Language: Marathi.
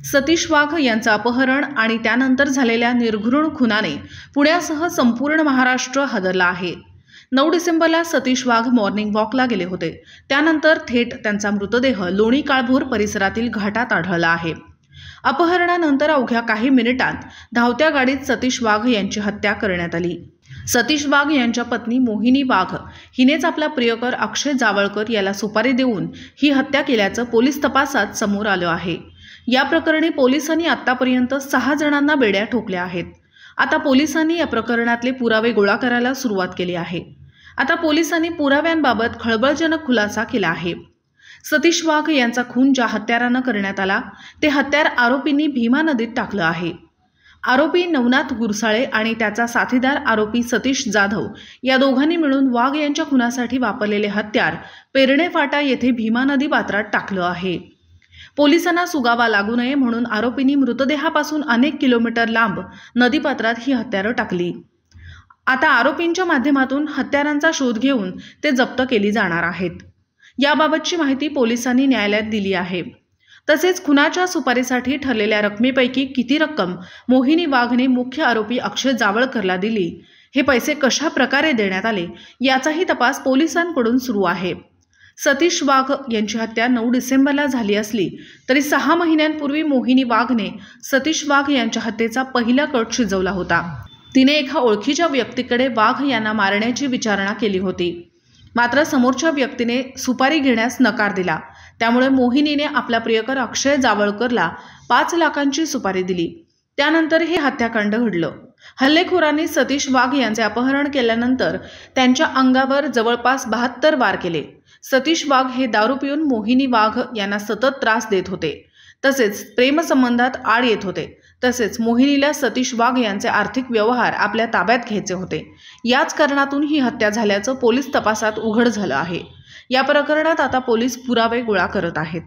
सतीश वाघ यांचं अपहरण आणि त्यानंतर झालेल्या निर्घृण खुनाने पुण्यासह संपूर्ण महाराष्ट्र हादरला आहे। 9 डिसेंबरला सतीश वाघ मॉर्निंग वॉकला गेले होते। त्यानंतर थेट त्यांचा मृतदेह लोणी काळभोर परिसरातील घाटात आढळला आहे। अपहरणानंतर अवघ्या काही मिनिटांत धावत्या गाडीत सतीश वाघ यांची हत्या करण्यात आली। सतीश वाघ यांच्या पत्नी मोहिनी वाघ हिनेच आपला प्रियकर अक्षय जावळकर याला सुपारी देऊन ही हत्या केल्याचं पोलीस तपासात समोर आलं आहे। या प्रकरणी पोलिसांनी आतापर्यंत 6 जणांना बेड्या ठोकल्या आहेत। आता पोलिसांनी या प्रकरणातले पुरावे गोळा करायला सुरुवात केली आहे। आता पोलिसांनी पुराव्यांबाबत खळबळजनक खुलासा केला आहे। सतीश वाघ यांचा खून ज्या हत्यारानं करण्यात आला ते हत्यार आरोपींनी भीमा नदीत टाकलं आहे। आरोपी नवनाथ गुरसाळे आणि त्याचा साथीदार आरोपी सतीश जाधव या दोघांनी मिळून वाघ यांच्या खुनासाठी वापरलेले हत्यार पेरणे फाटा येथे भीमा नदी पात्रात टाकलं आहे। पोलिसांना सुगावा लागू नये म्हणून आरोपींनी मृतदेहापासून अनेक किलोमीटर लांब नदीपात्रात ही हत्यारं टाकली। आता आरोपींच्या माध्यमातून हत्यारांचा शोध घेऊन ते जप्त केली जाणार आहेत। याबाबतची माहिती पोलिसांनी न्यायालयात दिली आहे। तसेच खुनाच्या सुपारीसाठी ठरलेल्या रकमेपैकी किती रक्कम मोहिनी वाघने मुख्य आरोपी अक्षय जावळकरला दिली, हे पैसे कशा प्रकारे देण्यात आले याचाही तपास पोलिसांकडून सुरू आहे। सतीश वाघ यांची हत्या 9 डिसेंबरला झाली असली तरी 6 महिन्यांपूर्वी मोहिनी वाघने सतीश वाघ यांच्या हत्येचा पहिला कट शिजवला होता। तिने एका ओळखीच्या व्यक्तीकडे वाघ यांना मारण्याची विचारणा केली होती, मात्र समोरच्या व्यक्तीने सुपारी घेण्यास नकार दिला। त्यामुळे मोहिनीने आपला प्रियकर अक्षय जावळकरला 5 लाखांची सुपारी दिली। त्यानंतर हे हत्याकांड घडलं। हल्लेखोरांनी सतीश वाघ यांचे अपहरण केल्यानंतर त्यांच्या अंगावर जवळपास 72 वार केले। सतीश वाघ हे दारू पिऊन मोहिनी वाघ यांना सतत त्रास देत होते, तसेच प्रेमसंबंधात आड येत होते। तसेच मोहिनीला सतीश वाघ यांचे आर्थिक व्यवहार आपल्या ताब्यात घ्यायचे होते। याच कारणातून ही हत्या झाल्याचं पोलीस तपासात उघड झालं आहे। या प्रकरणात आता पोलीस पुरावे गोळा करत आहेत।